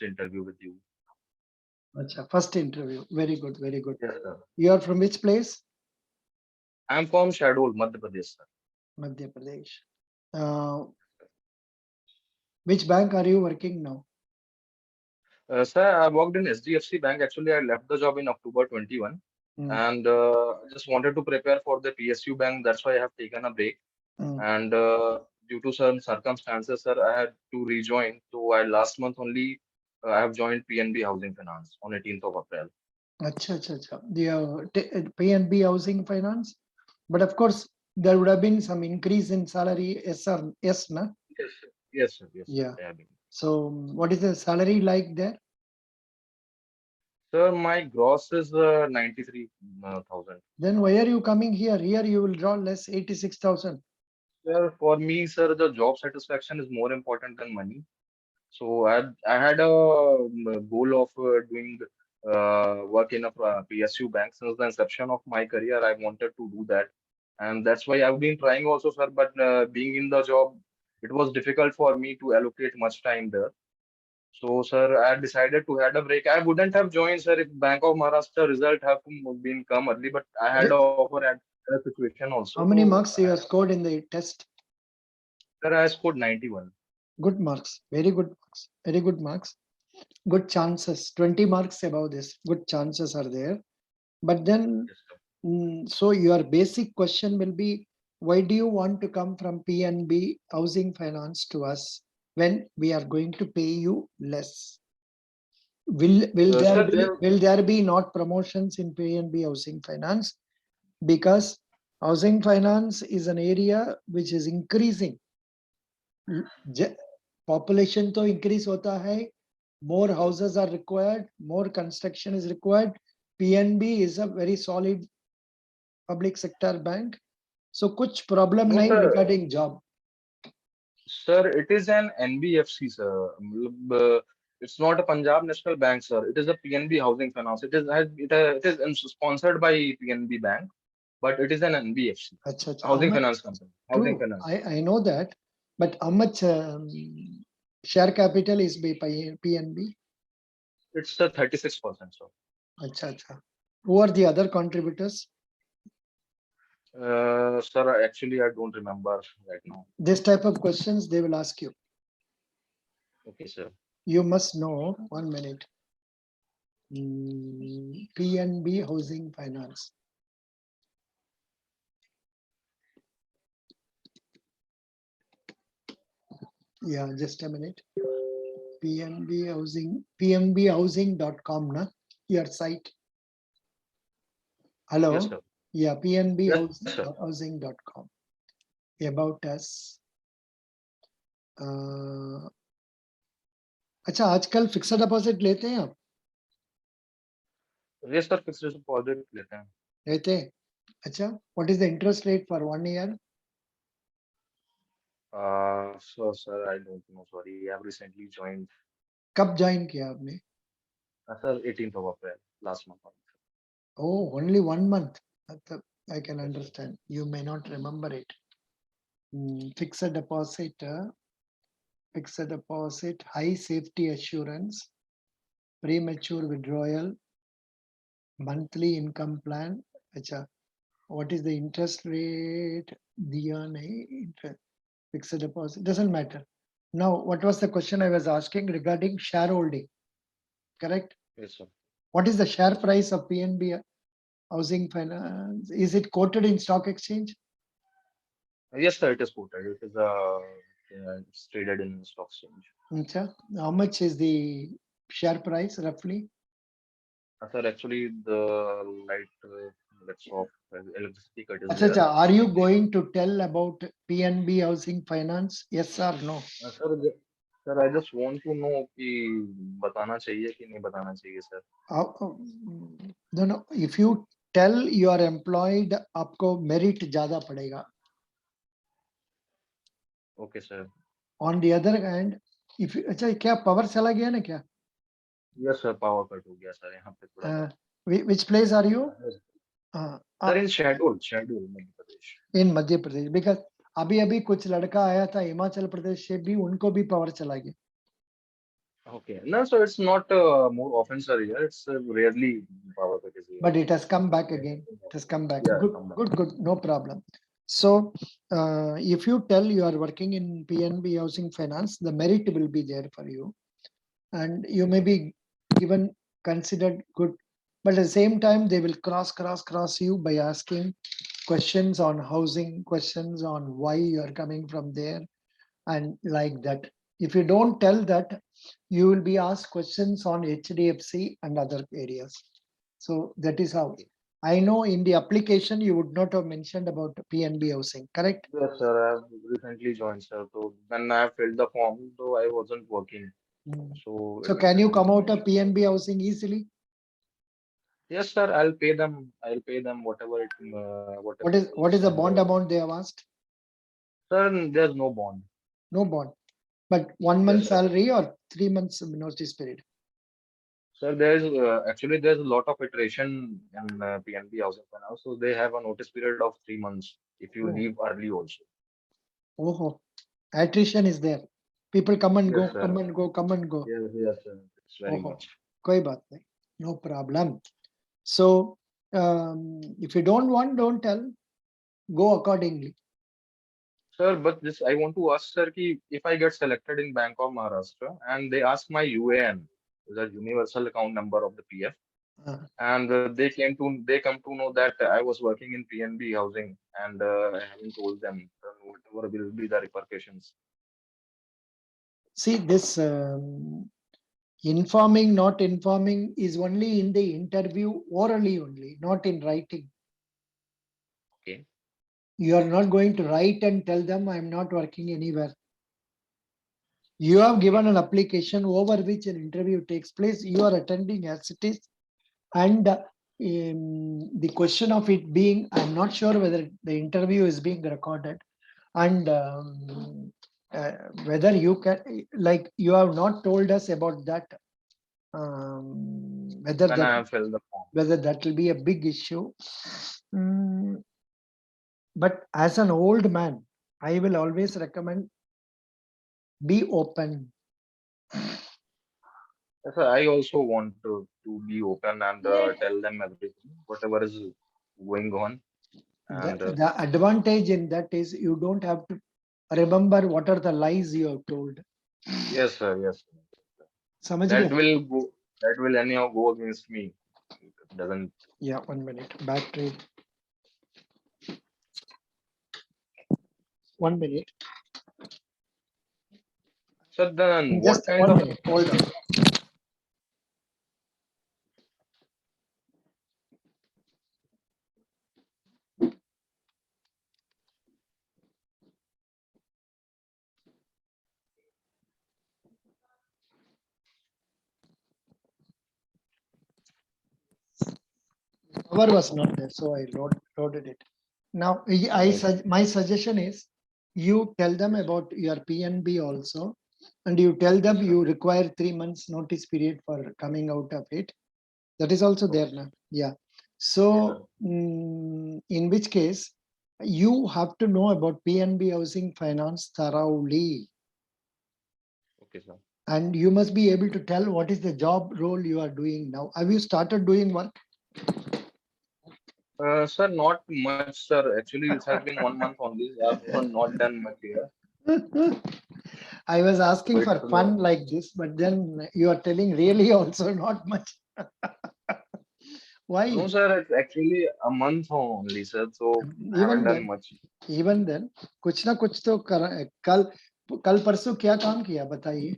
interview with you. Acha, first interview. Very good, very good. Yes, sir. You are from which place? I'm from Shadol, Madhya Pradesh, sir. Madhya Pradesh. Which bank are you working now? Sir, I worked in SDFC Bank. Actually, I left the job in October 21, and I just wanted to prepare for the PSU Bank. That's why I have taken a break. And due to some circumstances, sir, I had to rejoin. So I last month only I have joined PNB Housing Finance on 18th of April. Acha, acha, acha. The PNB Housing Finance, but of course there would have been some increase in salary. Yes, sir. Yes, na? Yes, sir. Yes, sir. Yes, sir. Yeah. They have been. So what is the salary like there? Sir, my gross is 93,000. Then why are you coming here? Here you will draw less, 86,000. Sir, for me, sir, the job satisfaction is more important than money. So I had a goal of doing work in a PSU bank since the inception of my career. I wanted to do that, and that's why I've been trying also, sir. But being in the job, it was difficult for me to allocate much time there. So, sir, I decided to had a break. I wouldn't have joined, sir, if Bank of Maharashtra result have been come early. But I had an offer at a situation also. How many So, marks you have scored in the test? sir, I scored 91. Good marks. Very good marks. Very good marks. Good chances. 20 marks above this. Good chances are there. But then, Yes, sir. so your basic question will be, why do you want to come from PNB Housing Finance to us when we are going to pay you less? Will Sir, there be not promotions in PNB Housing Finance? Because housing finance is an area which is increasing. Population to increase hota hai, more houses are required, more construction is required. PNB is a very solid public sector bank. So kuch problem no, nahi sir. regarding job. Sir, it is an NBFC, sir. It's not a Punjab National Bank, sir. It is a PNB Housing Finance. It is sponsored by PNB Bank, but it is an NBFC, Achha, achha. Housing Finance Company. Housing True, Finance. I know that, but how much share capital is by PNB? It's a 36%, sir. Achha, achha. Who are the other contributors? Sir, actually, I don't remember right now. This type of questions they will ask you. Okay, sir. You must know, 1 minute. PNB Housing Finance. Yeah, just a minute. PNB Housing, pnbhousing.com, na? Your site. Hello? Yes, sir. Yeah, PNB Yes, sir. housing.com. About us. अच्छा, आजकल fixed deposit लेते हैं आप? Yes, sir. Fixed deposit लेते हैं. लेते हैं. अच्छा, what is the interest rate for 1 year? So, sir, I don't know. Sorry, I have recently joined. कब ज्वाइन किया आपने? Sir, 18th of April, last month. Oh, only 1 month. I can understand. You may not remember it. Fixed deposit, high safety assurance, premature withdrawal, monthly income plan. Acha, what is the interest rate? Diya nahi, interest. Fixed deposit, doesn't matter. Now, what was the question I was asking regarding shareholding? Correct? Yes, sir. What is the share price of PNB Housing Finance? Is it quoted in stock exchange? Yes, sir, it is quoted. It is it's traded in stock exchange. Acha, how much is the share price roughly? Sir, actually, the light that's off, electricity cut is Acha, there. are you going to tell about PNB Housing Finance? Yes or no? Sir, I just want to know कि बताना चाहिए कि नहीं बताना चाहिए, sir. No, if you tell you are employed, आपको merit ज़्यादा पड़ेगा. Okay, sir. On the other hand, if अच्छा क्या power चला गया ना क्या? Yes, sir. Power cut हो गया, sir. यहाँ पे थोड़ा. Which place are you? Sir, in schedule, Madhya Pradesh. In Madhya Pradesh, because अभी कुछ लड़का आया था हिमाचल प्रदेश से भी, उनको भी पावर चला गया. Okay. No, so it's not more often, sir. Here, it's rarely power cut is here. But it has come back Yeah, again. It has come back. yeah, Good, come back. good, good. No problem. So, if you tell you are working in PNB Housing Finance, the merit will be there for you, and you may be given considered good. But at the same time, they will cross you by asking questions on housing, questions on why you are coming from there, and like that. If you don't tell that, you will be asked questions on HDFC and other areas. So that is how. I know in the application you would not have mentioned about PNB housing, correct? Yes, sir. I've recently joined, sir. So when I filled the form, though I wasn't working. Mm. So So it can you didn't come out of mention. PNB housing easily? Yes, sir. I'll pay them. I'll pay them whatever What is. is the And bond amount they have asked? sir, there's no bond. No bond. But 1 month Yes, sir. salary or 3 months notice period? Sir, there's a lot of iteration in PNB Housing Finance. So they have a notice period of 3 months if you Oh, leave early also. oh, attrition is there. People come and Yes, go, sir. come and go, come and go. Yes, yes, sir. It's very Oh, much. koi baat nahi. No problem. So if you don't want, don't tell. Go accordingly. Sir, but this I want to ask, sir, ki if I get selected in Bank of Maharashtra and they ask my UAN, the universal account number of the PF, Uh, and they come to know that I was working in PNB housing and I haven't told them whatever will be the repercussions. See, this informing, not informing is only in the interview orally only, not in writing. Okay. You are not going to write and tell them I'm not working anywhere. You have given Okay. an application over which an interview takes place. You are attending as it is. And the question of it being, I'm not sure whether the interview is being recorded and whether you can, like you have not told us about that, whether When that I have filled the form. whether that will be a big issue. Mm, but as an old man, I will always recommend be open. Yes, sir, I also want to be open and tell them everything, whatever is going on. And The advantage in that is you don't have to remember what are the lies you have told. yes, sir, yes, sir. समझ That गए? will go. That will anyhow go against me. It doesn't. Yeah, 1 minute. Battery. 1 minute. So then, what Just kind one of minute. Hold on. Power was not there, so I loaded it. Now, my suggestion is you tell them about your PNB also, and you tell them Yes, sir. you require 3 months notice period for coming out of it. That is also there Okay. now. Yeah. Okay, sir. So, in which case, you have to know about PNB housing finance thoroughly, Okay, sir. and you must be able to tell what is the job role you are doing now. Have you started doing work? Sir, not much, sir. Actually, it has been 1 month only. I've not done much here. I was So asking it's for fun like this, but then you are telling really also not much. no, Why? sir. It's actually a month only, sir. So I haven't Even done then, much. even then, कुछ ना कुछ तो कल कल परसों क्या काम किया बताइए?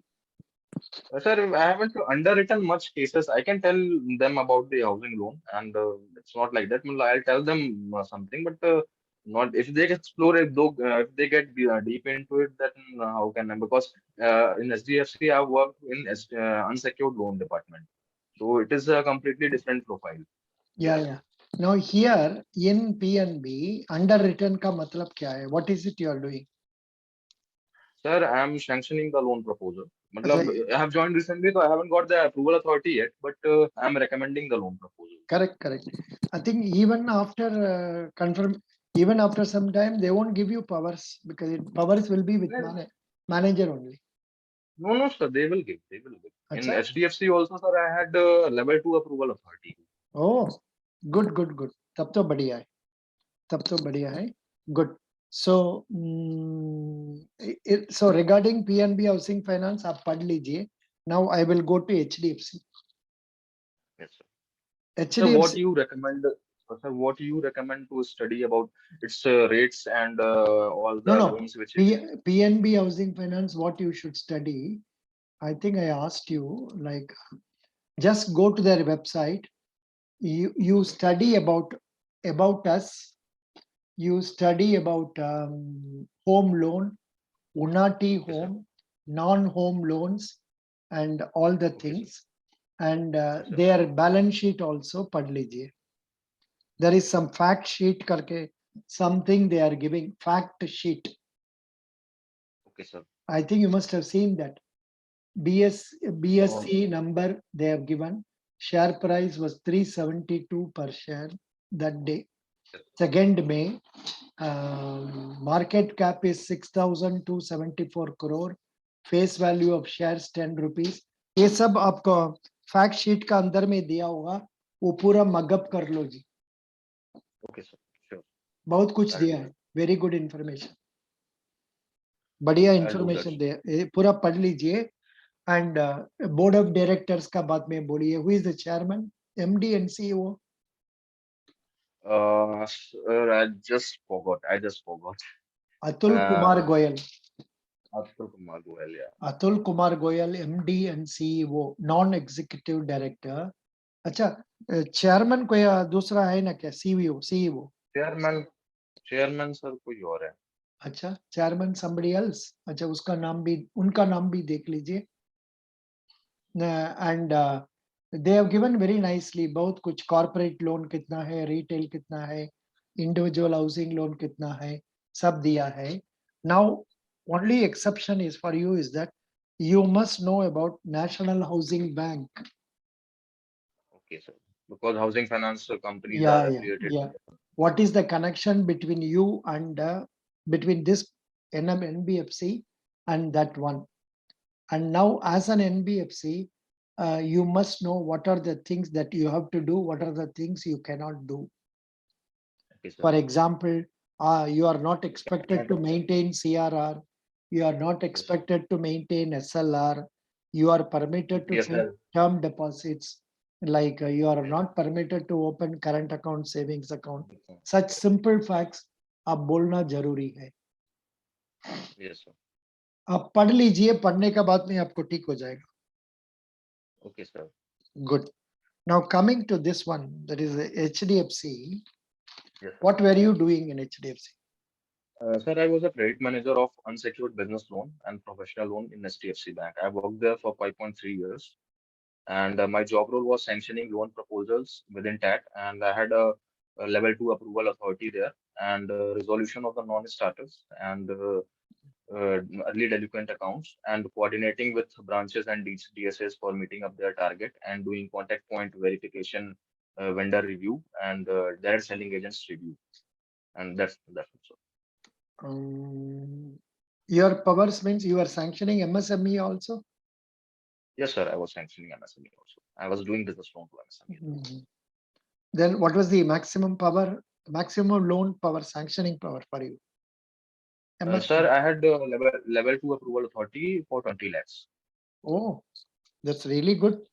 Sir, I haven't underwritten much cases. I can tell them about the housing loan, and it's not like that. Well, I'll tell them something, but not if they explore it, though, if they get deep into it, then how can I? Because in SDFC, I've worked in unsecured loan department, so it is a completely different profile. Yeah, yeah. Now here in PNB, underwritten का मतलब क्या है? What is it you are doing? Sir, I'm sanctioning the loan proposal. अच्छा, Matlab, I have joined recently, so I haven't got the approval authority yet, but I'm recommending the loan proposal. correct, correct. I think even after even after some time, they won't give you powers because powers will be with manager only. No, sir, they will give. They will give. In अच्छा, HDFC also, sir, I had level 2 approval authority. oh, good. तब तो बढ़िया है, तब तो बढ़िया है. Good. So, so regarding PNB Housing Finance, आप पढ़ लीजिए. Now I will go to HDFC. Yes, sir. So what HDFC. you recommend, sir, what you recommend to study about its rates and all the No. loans which it is? PNB Housing Finance, what you should study. I think I asked you, like, just go to their website. You study about us. You study about home loan, Unati Okay, sir. home, non-home loans, and all the Okay, sir. things. And Okay, sir. their balance sheet also पढ़ लीजिए. There is some fact sheet करके something they are giving, fact sheet. Okay, sir. I think you must have seen that. BSC number they have given. Share price was 372 per share that day. 2nd May. Market cap is 6,274 crore. Face value of shares 10 rupees. ये सब आपको fact sheet का अंदर में दिया होगा, वो पूरा मगअप कर लो जी. Okay, sir. Sure. बहुत कुछ I'll दिया do है. that. वेरी गुड इंफॉर्मेशन, बढ़िया I'll do that, information sir. दे, ये पूरा पढ़ लीजिए. एंड बोर्ड ऑफ डायरेक्टर्स का बाद में बोलिए. Who is the chairman, MD and CEO? Sir, I just forgot. I just forgot. Atul Kumar Goyal. Atul Kumar Goel, yeah. Atul Kumar Goyal, MD and CEO, non executive director. अच्छा, chairman कोई दूसरा है ना क्या? CEO? Chairman, chairman, sir, कोई और है. अच्छा, चेयरमैन somebody else. अच्छा, उसका नाम भी, उनका नाम भी देख लीजिए. And they have given very nicely बहुत कुछ. कॉर्पोरेट लोन कितना है, रिटेल कितना है, इंडिविजुअल हाउसिंग लोन कितना है, सब दिया है. Now only exception is for you is that you must know about National Housing Bank. Okay, sir. Because housing finance companies are affiliated Yeah. with them. What is the connection between you and between this NBFC and that one? And now, as an NBFC, you must know what are the things that you have to do, what are the things you cannot do. Okay, sir. For example, you are not expected to maintain CRR, you are not expected to maintain SLR, you are permitted to take term deposits, like you are not permitted to open current account, savings account. Such simple facts आप बोलना जरूरी है. Yes, sir. आप पढ़ लीजिए, पढ़ने का बाद में आपको ठीक हो जाएगा. Okay, sir. Good. Now coming to this one, that is HDFC. Yes, sir. What were you doing in HDFC? Sir, I was a credit manager of unsecured business loan and professional loan in HDFC Bank. I worked there for 5.3 years, and my job role was sanctioning loan proposals within TAT, and I had a level 2 approval authority there, and resolution of the non-starters and early delinquent accounts, and coordinating with branches and DSAs for meeting up their target, and doing contact point verification, vendor review, and direct selling agents review, and that's also. Your powers means you are sanctioning MSME also? Yes, sir. I was sanctioning MSME also. I was doing business loan to MSME. Then what was the maximum power, maximum loan power, sanctioning power for you? Sir, I had level 2 approval authority for 20 lakhs. Oh, that's really good.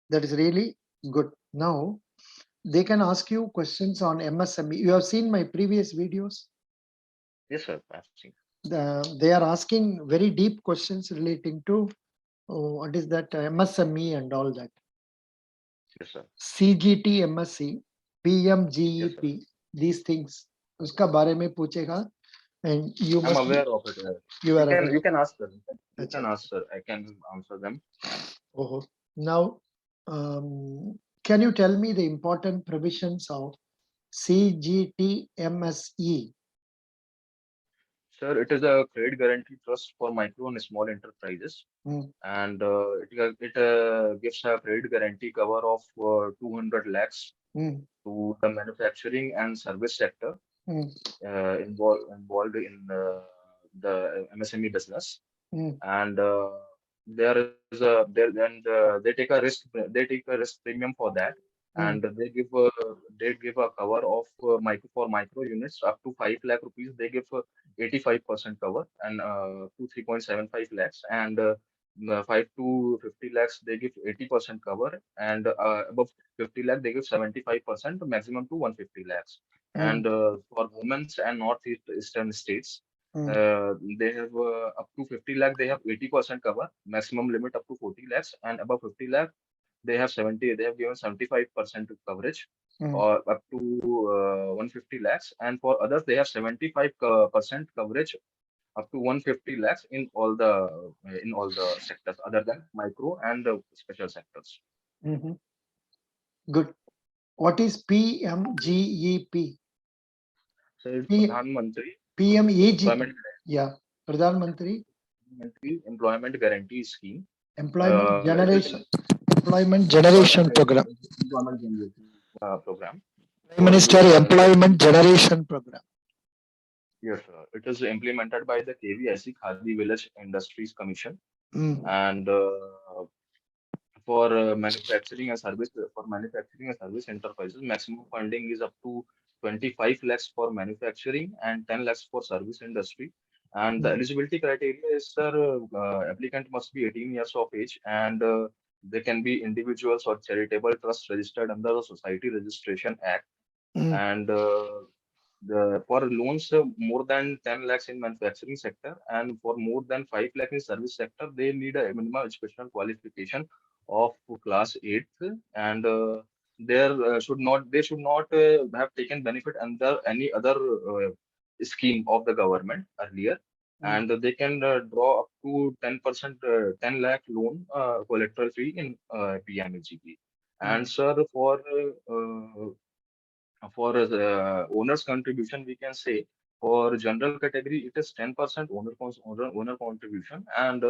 That is really good. Now, they can ask you questions on MSME. You have seen my previous videos. Yes, sir. I've seen. They are asking very deep questions relating to what is that MSME and all that. Yes, sir. CGT, MSC, PMGEP, Yes, these things. उसका बारे में पूछेगा. And you I'm must aware of it. You are aware. You can ask them. You Achha. can ask, sir. I can answer them. Oh. Now, can you tell me the important provisions of CGTMSE? Sir, it is a credit guarantee trust for micro and small enterprises, Mm. and it gives a credit guarantee cover of 200 lakhs to the manufacturing and service sector involved in the MSME business. and there is a there and they take a risk premium for that, and they give a cover of micro units up to 5 lakh rupees. They give 85% cover and to 3.75 lakhs, and 5 to 50 lakhs they give 80% cover, and above 50 lakh they give 75%, maximum to 150 lakhs. And for women's and northeastern states, they have up to 50 lakh, they have 80% cover, maximum limit up to 40 lakhs, and above 50 lakh, they have given 75% coverage, or up to 150 lakhs. And for others, they have 75% coverage up to 150 lakhs in all the sectors other than micro and special sectors. Good. What is PMGEP? So it's P- Pradhan Mantri PMEGP. Yeah. Pradhan Mantri Employment Guarantee Scheme. Employment It is Generation Program. employment generation program. Prime Minister Employment Generation Program. Yes, sir. It is implemented by the KVIC, Khadi Village Industries Commission, and for manufacturing and service enterprises, maximum funding is up to 25 lakhs for manufacturing and 10 lakhs for service industry. And the eligibility criteria is, sir, applicant must be 18 years of age, and they can be individuals or charitable trust registered under the Society Registration Act. And for loans more than 10 lakhs in manufacturing sector and for more than 5 lakh in service sector, they need a minimum educational qualification of class 8th, and they should not have taken benefit under any other scheme of the government earlier, and they can draw up to 10%, 10 lakh loan collateral free in PMEGP. And sir, for owner's contribution, we can say for general category it is 10% owner contribution, and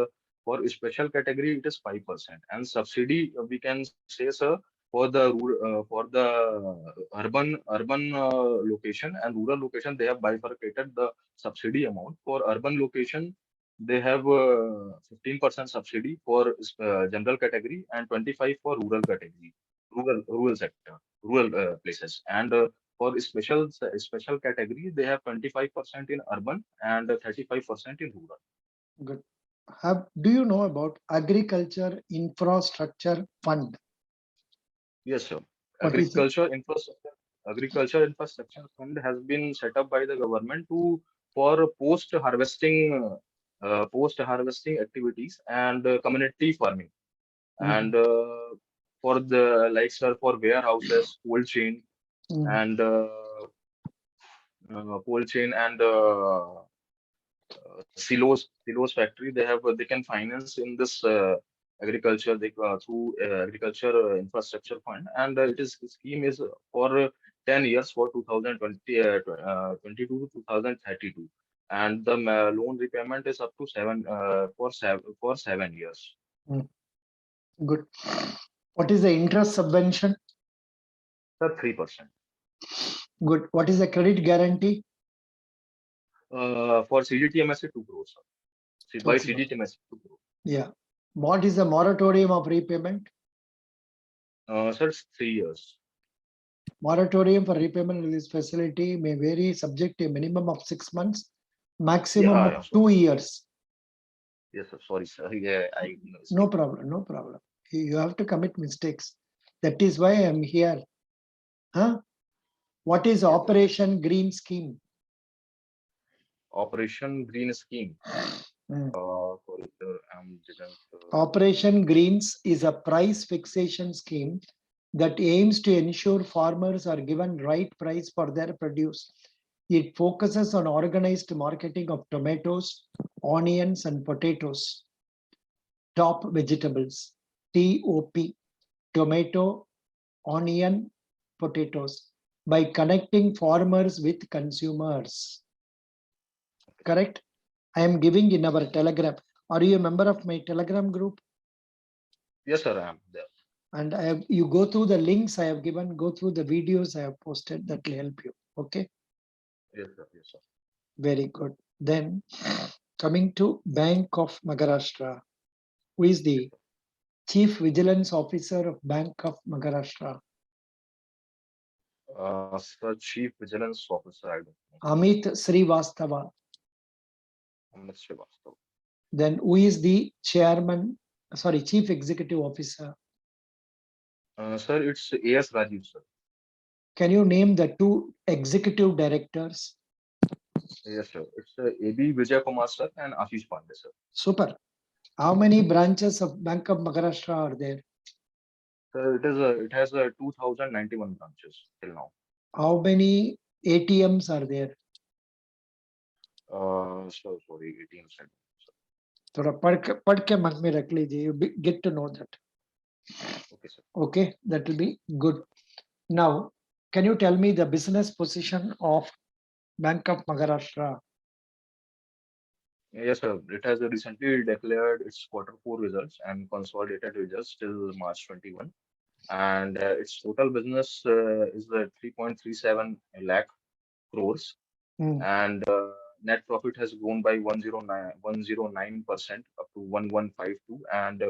for special category it is 5%. And subsidy, we can say, sir, for the urban location and rural location, they have bifurcated the subsidy amount. For urban location, they have 15% subsidy for general category and 25 for rural category, rural sector, rural places. And for special category, they have 25% in urban and 35% in rural. Good. Do you know about Agriculture Infrastructure Fund? Yes, sir. What is it? Agriculture Infrastructure Fund has been set up by the government for post harvesting activities and community farming, and for the like, sir, for warehouses, and cold chain and silos factory. They can finance in this agriculture through agriculture infrastructure fund, and the scheme is for 10 years, for 2022 to 2032, and the loan repayment is up to 7 years. Good. What is the interest subvention? Sir, 3%. Good. What is the credit guarantee? For CDTMSC 2 crores, sir. By CDTMSC 2 crores. Yeah. What is the moratorium of repayment? Sir, it's 3 years. Moratorium for repayment of this facility may vary subject to a minimum of 6 months, maximum of 2 years. Yes, sir. Sorry, sir. Yeah, no problem. No problem. You have to commit mistakes. That is why I'm here. Huh? What is Operation Green Scheme? Operation Green Scheme. Operation Greens is a price fixation scheme that aims to ensure farmers are given right price for their produce. It focuses on organized marketing of tomatoes, onions, and potatoes. Top vegetables, TOP, tomato, onion, potatoes, by connecting farmers with consumers. Correct? I am giving in our Telegram. Are you a member of my Telegram group? Yes, sir, I am there. And you go through the links I have given, go through the videos I have posted, that will help you. Okay? Yes, sir. Yes, sir. Very good. Then Coming to Bank of Maharashtra, who is the Chief Vigilance Officer of Bank of Maharashtra? Sir, Chief Vigilance Officer, I don't know. Amit Srivastava. Amit Srivastava. Then who is the Chief Executive Officer? Sir, it's A.S. Rajiv, sir. Can you name the two executive directors? Yes, sir. It's A.B. Vijay Kumar, sir, and Ashish Pandey, sir. Super. How many branches of Bank of Maharashtra are there? Sir, it has 2,091 branches till now. How many ATMs are there? So sorry, 18 cent. थोड़ा पढ़ के मन में रख लीजिए. You get to know that. Okay, sir. Okay, that will be good. Now, can you tell me the business position of Bank of Maharashtra? Yes, sir. It has recently declared its quarter 4 results and consolidated results till March 21. And its total business is 3.37 lakh crores. Hmm. And net profit has grown by 109% up to 1152. And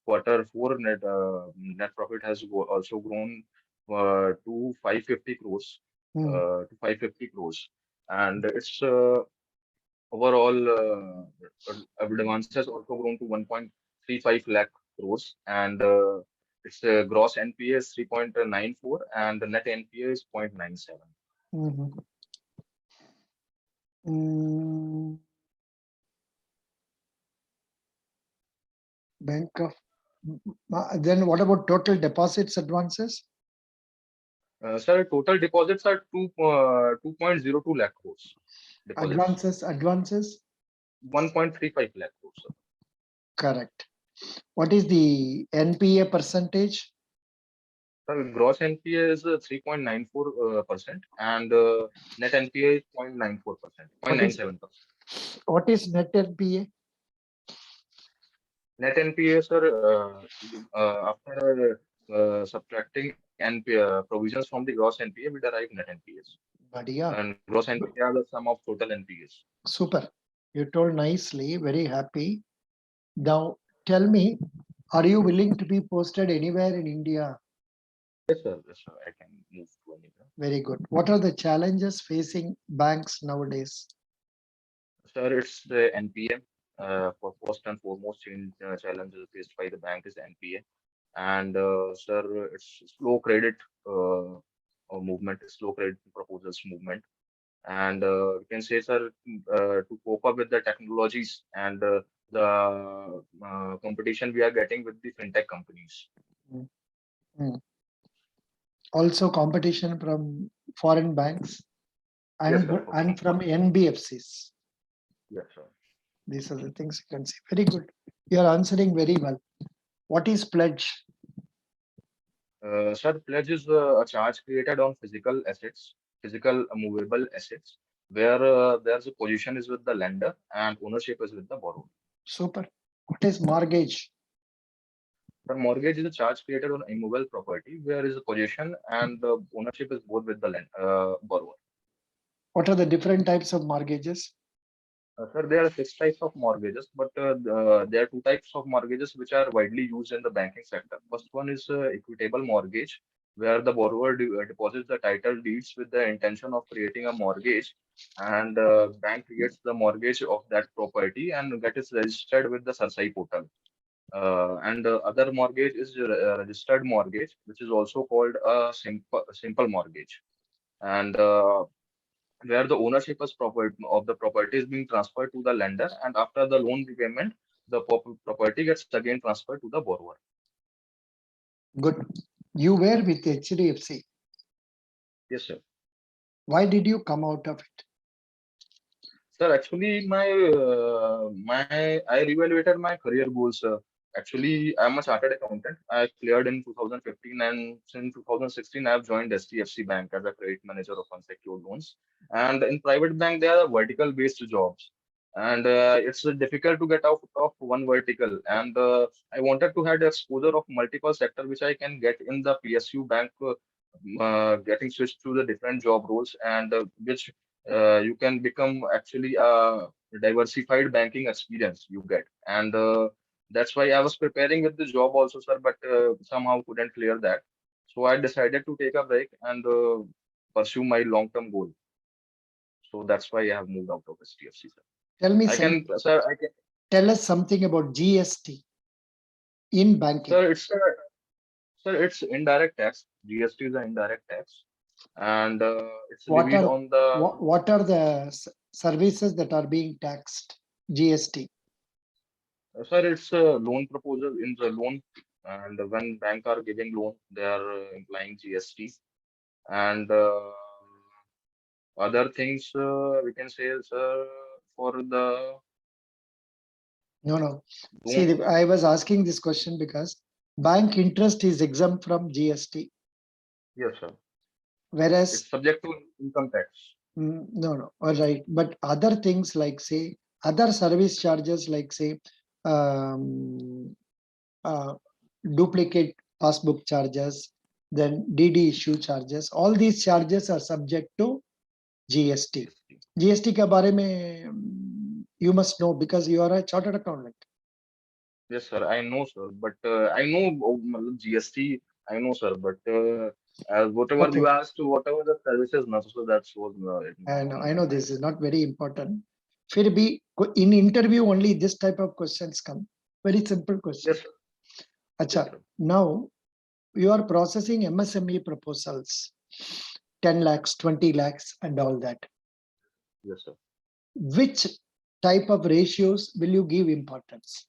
quarter 4 net profit has also grown to 550 crores. Hmm. To 550 crores. And its overall advances also grown to 1.35 lakh crores, and its gross NPA is 3.94 and the net NPA is 0.97. Mhm. Mm, Bank of then what about total deposits advances? Sir, total deposits are 2.02 lakh crores. Deposits Advances 1.35 lakh crores. Sir. correct. What is the NPA percentage? Sir, gross NPA is 3.94% and net NPA is 0.94%, What is 0.97%. what is net NPA? Net NPA, sir, after subtracting provisions from the gross NPA, we derive net NPAs. Badhiya. And gross NPA are the sum of total NPAs. Super. You told nicely, very happy. Now tell me, are you willing to be posted anywhere in India? Yes, sir. Yes, sir. I can move to anywhere. Very good. What are the challenges facing banks nowadays? Sir, it's the NPA. For first and foremost, challenges faced by the bank is NPA. And sir, it's slow credit movement, slow credit proposals movement. And we can say, sir, to cope up with the technologies and the competition we are getting with the fintech companies. Mm. Also competition from foreign banks Yes, and, sir. and from NBFCs. Yes, sir. These are the things you can see. Very good. You are answering very well. What is pledge? Sir, pledge is a charge created on physical movable assets, where there's a position is with the lender and ownership is with the borrower. Super. What is mortgage? The mortgage is a charge created on immovable property, where is a possession and the ownership is both with the borrower. What are the different types of mortgages? Sir, there are 6 types of mortgages, but there are 2 types of mortgages which are widely used in the banking sector. First one is equitable mortgage, where the borrower deposits the title deeds with the intention of creating a mortgage, and bank creates the mortgage of that property and that is registered with the SARSAI portal. And other mortgage is registered mortgage, which is also called a simple mortgage, and where the ownership of the property is being transferred to the lender, and after the loan repayment, the property gets again transferred to the borrower. Good. You were with HDFC. Yes, sir. Why did you come out of it? Sir, actually, I reevaluated my career goals. Actually, I'm a chartered accountant. I cleared in 2015, and since 2016, I've joined STFC Bank as a credit manager of unsecured loans. And in private bank, there are vertical-based jobs, and it's difficult to get out of one vertical. And I wanted to have the exposure of multiple sector, which I can get in the PSU bank, getting switched to the different job roles, and which you can become actually diversified banking experience you get. And that's why I was preparing with the job also, sir, but somehow couldn't clear that. So I decided to take a break and pursue my long-term goal. So that's why I have moved out of STFC, sir. Tell me I some, can, sir, I can, tell us something about GST in banking. sir, it's indirect tax. GST is an indirect tax, and it's What levied are on the, what are the services that are being taxed? GST. sir, it's a loan proposal in the loan, and when bank are giving loan, they are implying GST, and other things we can say, sir, for the No. See, loan. I was asking this question because bank interest is exempt from GST, Yes, sir. whereas It's subject to income tax. no. All right, but other things like say other service charges like say um, uh, duplicate passbook charges, then DD issue charges. All these charges are subject to GST. GST. GST के बारे में you must know because you are a chartered accountant. Yes, sir. I know, sir. But I know matlab GST. I know, sir. But whatever you Okay, asked, whatever the services, no, so that was I on my know mind. this is not very important. फिर भी in interview only this type of questions come. Very simple question. Yes, sir. Yes, Acha, sir. now you are processing MSME proposals, 10 lakhs, 20 lakhs, and all that. Yes, sir. Which type of ratios will you give importance?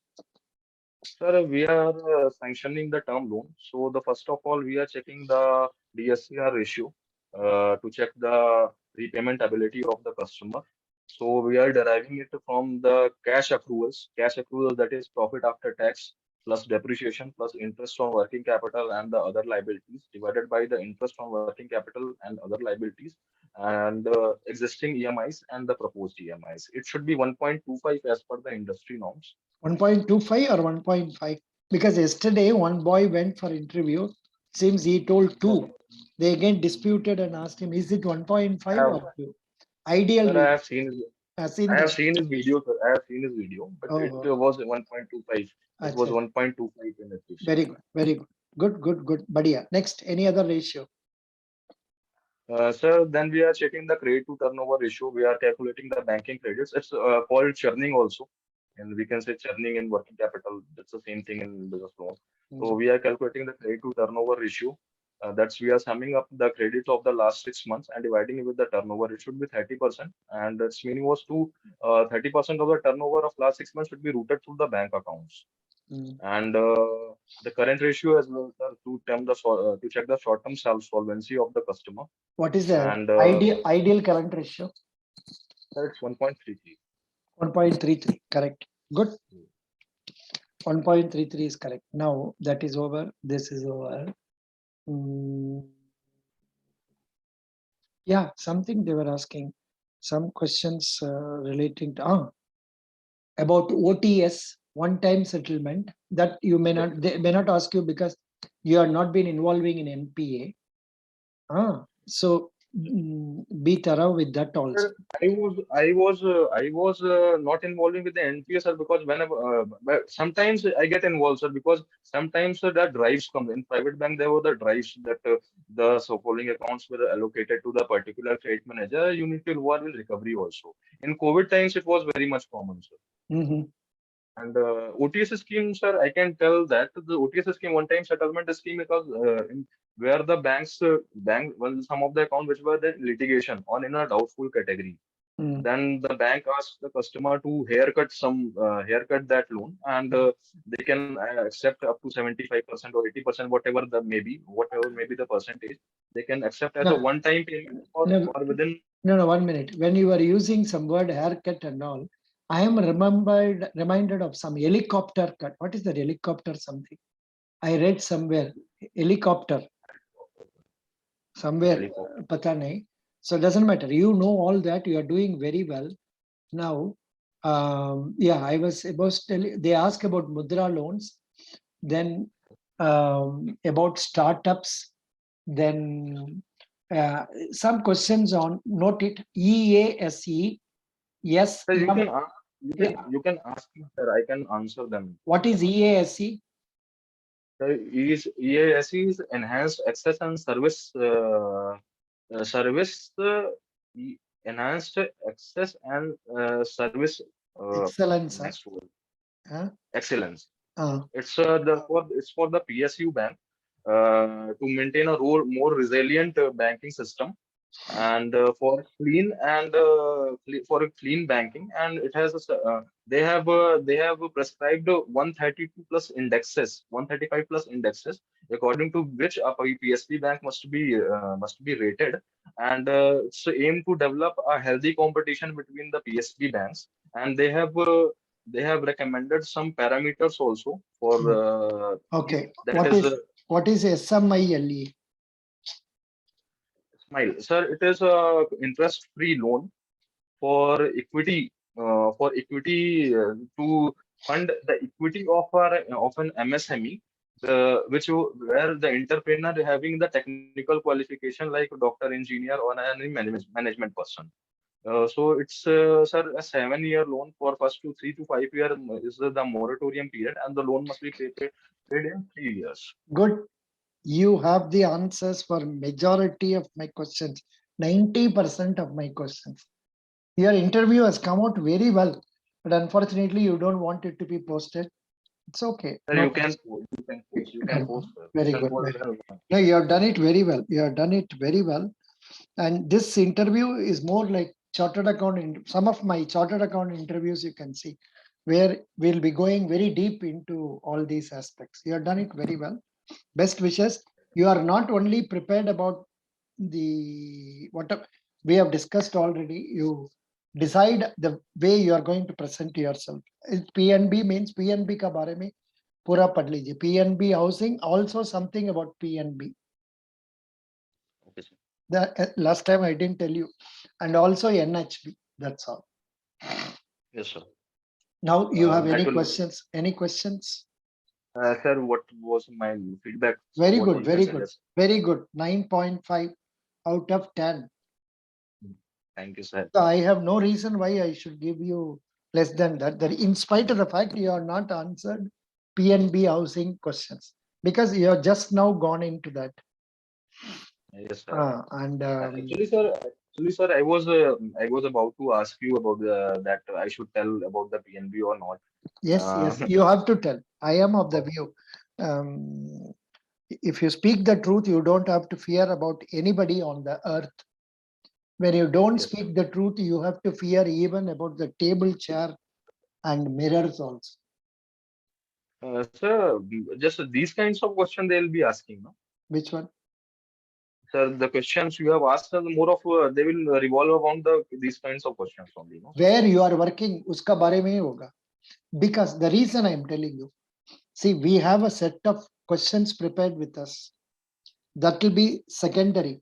Sir, we are sanctioning the term loan. So the first of all, we are checking the DSCR ratio to check the repayment ability of the customer. So we are deriving it from the cash accruals. Cash accruals, that is profit after tax plus depreciation plus interest on working capital and the other liabilities divided by the interest on working capital and other liabilities and existing EMIs and the proposed EMIs. It should be 1.25 as per the industry norms. 1.25 or 1.5? Because yesterday one boy went for interview. Seems he told 2. They again disputed and asked him, is it 1.5 or 2? Ideal Sir, I rate. have seen Seen I have that. seen his video, sir. I have seen his video, but it Oh, was 1.25. It was acha. 1.25 in HDFC. Very good. Very good. Good. Badhiya. Next, any other ratio? Sir, then we are checking the credit to turnover ratio. We are calculating the banking credits. It's called churning also. And we can say churning in working capital. That's the same thing in business loan. So we are calculating the credit to turnover ratio. That's we are summing up the credits of the last 6 months and dividing it with the turnover. It should be 30%. And its meaning was to 30% of the turnover of last 6 months should be routed through the bank accounts. And the current ratio as well, sir, to check the short-term solvency of the customer. What is the And ideal current ratio? sir, it's 1.33. 1.33. Correct. Good. 1.33 is correct. Now that is over. This is over. Yeah, something they were asking. Some questions relating to about OTS, one-time settlement, that you may not, they may not ask you because you are not been involving in NPA. So be thorough with that also. Sir, I was not involving with the NPS, sir, because whenever but sometimes I get involved, sir, because sometimes the drives come in private bank. There were the drives that the so-calling accounts were allocated to the particular credit manager. You need to involve in recovery also. In COVID times, it was very much common, sir. And OTS scheme, sir, I can tell that the OTS scheme, one-time settlement scheme, because where the well, some of the account which were the litigation on in a doubtful category, then the bank asks the customer to haircut that loan, and they can accept up to 75% or 80%, whatever may be the percentage, they can accept as a one-time payment or within. No, 1 minute. When you are using some word haircut and all, I am reminded of some helicopter cut. What is the helicopter something? I read somewhere helicopter. Somewhere, pata nahi. So it doesn't matter. You know all that. You are doing very well. Now, yeah, I was about to tell you, they ask about mudra loans, then about startups, then some questions on note it EASE. Yes, So you can ask you can ask me, sir. I can answer them. What is EASC? EASE is Enhanced Access and Service Service e- Enhanced Access and Service Excellence. next word, Huh? excellence. Uh, It's for the PSU bank to maintain a more resilient banking system and for clean and for a clean banking, and it has they have prescribed 132 plus indexes 135 plus indexes according to which a PSP bank must be rated, and it's aim to develop a healthy competition between the PSP banks, and they have recommended some parameters also for these, okay. that is What is SMILE? smile sir, it is a interest free loan for equity to fund the equity of an MSME, where the entrepreneur having the technical qualification like doctor, engineer, or any management person. So it's sir, a 7 year loan for first to 3 to 5 year is the moratorium period, and the loan must be paid in 3 years. Good. You have the answers for majority of my questions. 90% of my questions. Your interview has come out very well, but unfortunately, you don't want it to be posted. It's okay. Sir, No, you can post the very question good. was Very. well. No, you have done it very well. You have done it very well. And this interview is more like chartered account. Some of my chartered account interviews you can see where we'll be going very deep into all these aspects. You have done it very well. Best wishes. You are not only prepared about the what we have discussed already. You decide the way you are going to present yourself. PNB means PNB ka bare mein pura pad lijiye. PNB housing also something about PNB. Okay, sir. The last time I didn't tell you, and also NHB. That's all. Yes, sir. Now you have That any will, questions? Any questions? sir, what was my feedback? So Very what good, you can very good, suggest? very good. 9.5 out of 10. Thank you, sir. So I have no reason why I should give you less than that. That in spite of the fact you are not answered PNB housing questions because you have just now gone into that. Yes, sir. And Actually, sir, I was about to ask you about that I should tell about the PNB or not. yes, yes, you have to tell. I am of the view. Um, if you speak the truth, you don't have to fear about anybody on the earth. When you don't Yes, sir. speak the truth, you have to fear even about the table, chair, and mirrors also. Sir, just these kinds of questions they'll be asking, no? Which one? Sir, the questions you have asked are more of they will revolve around these kinds of questions only, no, sir? Where you are working, uska bare mein hi hoga. Because the reason I am telling you, see, we have a set of questions prepared with us. That will be secondary,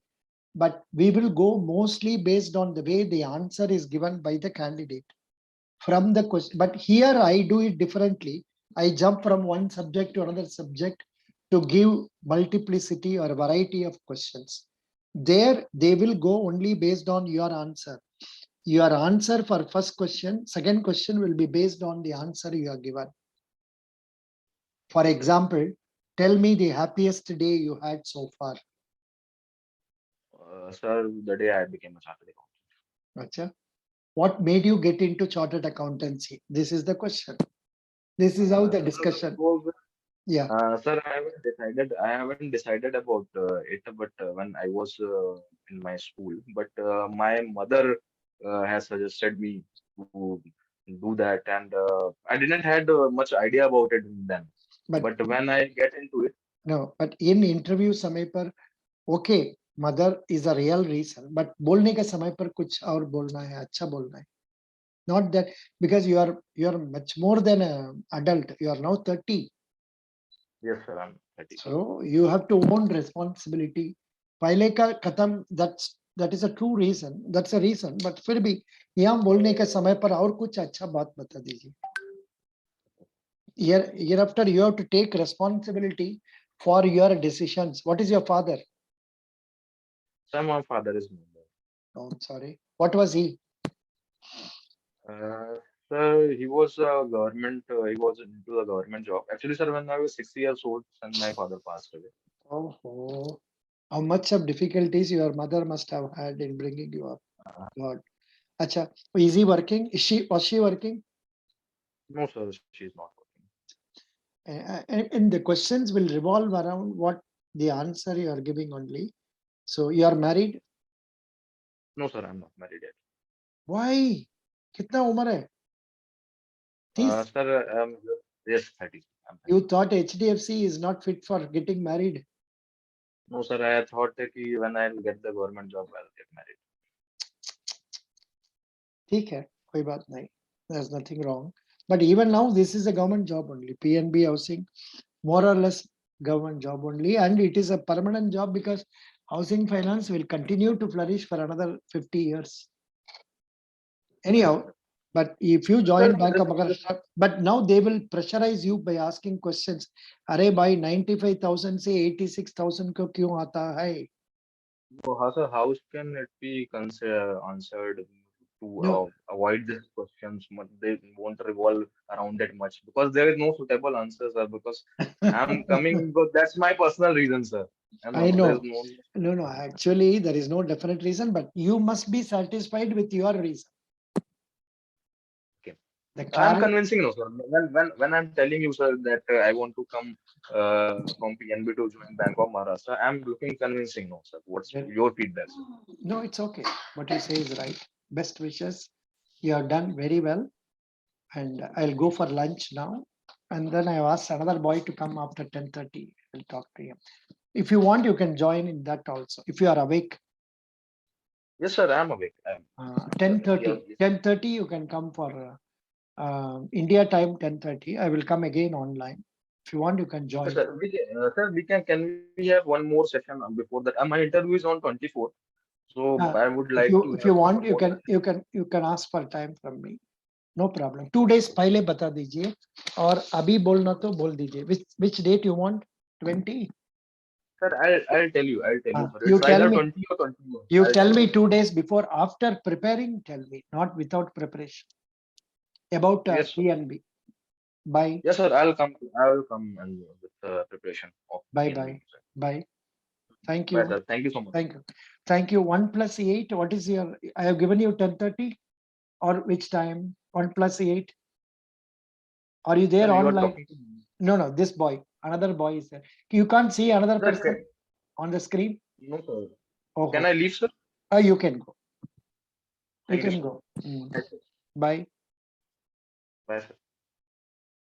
but we will go mostly based on the way the answer is given by the candidate from the question. But here I do it differently. I jump from one subject to another subject to give multiplicity or variety of questions. There, they will go only based on your answer. Your answer for first question, second question will be based on the answer you are given. For example, tell me the happiest day you had so far. Sir, the day I became a chartered accountant. Achha. What made you get into chartered accountancy? This is the question. This is how the Sir, discussion. suppose Yeah. Sir, I haven't decided about it, but when I was in my school, but my mother has suggested me to do that, and I didn't had much idea about it then. But But when I get into it, no, but in interview समय पर okay, mother is a real reason, but बोलने के समय पर कुछ और बोलना है, अच्छा बोलना है. Not that because you are much more than an adult. You are now 30. yes, sir, I'm 30. So you have to own responsibility. पहले का खत्म, that is a true reason. That's a reason. But फिर भी यहाँ बोलने के समय पर और कुछ अच्छा बात बता दीजिए. Year after you have to take responsibility for your decisions. What is your father? So my father is Oh, I'm sorry. What was he? uh, Sir, he was a government. He was into the government job. Actually, sir, when I was 6 years old, and my father passed away. Oh, how much of difficulties your mother must have had in bringing you up. God. Acha, is he working? Was she working? No, sir, she's not working. And the questions will revolve around what the answer you are giving only. So you are married? No, sir, I'm not married yet. Why? Kitna umar hai? 30? Sir, yes, 30. I'm 30. You thought HDFC is not fit for getting married? No, sir, I thought that when I'll get the government job, I'll get married. ठीक है, कोई बात नहीं. There's nothing wrong. But even now, this is a government job only. PNB housing, more or less government job only, and it is a permanent job because housing finance will continue to flourish for another 50 years. Anyhow, but if you join Bank of Maharashtra, but now they will pressurize you by asking questions. अरे भाई 95,000 से 86,000 को क्यों आता है? So, how can it be answered to No, avoid these questions? They won't revolve around it much because there is no suitable answer, sir. Because I'm coming, but that's my personal reason, sir. And I there's know. no. No. Actually, there is no definite reason, but you must be satisfied with your reason. Okay. The I'm clarity. convincing, no, sir. When I'm telling you, sir, that I want to come from PNB to join Bank of Maharashtra, I'm looking convincing, no, sir. What's your feedback, sir? No, it's okay. What you say is right. Best wishes. You have done very well. And I'll go for lunch now. And then I asked another boy to come after 10:30. I'll talk to him. If you want, you can join in that also. If you are awake, Yes, sir. I'm awake. 10:30. Yes. 10:30, you can come for India time 10:30. I will come again online. If you want, you can Okay, join. sir. Can we have one more session before that? My interview is on 24. So I would like to If have you some want, more session. you can ask for time from me. No problem. 2 days पहले बता दीजिए और अभी बोलना तो बोल दीजिए. Which date you want? 20? Sir, I'll tell you. I'll tell you, sir. You It's tell either me. 20 or 21. You I'll tell tell me you. 2 days before. After preparing, tell me, not without preparation. About Yes, sir. PNB. Bye. Yes, sir. I will come and with preparation of Bye. PNB. Bye. Bye. Thank Bye, you. sir. Thank you so much. Thank you. Thank you. 1 plus 8. What is your? I have given you 10:30 or which time? 1 plus 8. Are you there Sir, you are online? talking to me. No. This boy. Another boy is there. You can't see another Sir, person on the screen. no, sir. Can Oh, I leave, sir? you can go. You Thank you, can sir. go. Bye, sir. Bye. Bye, sir.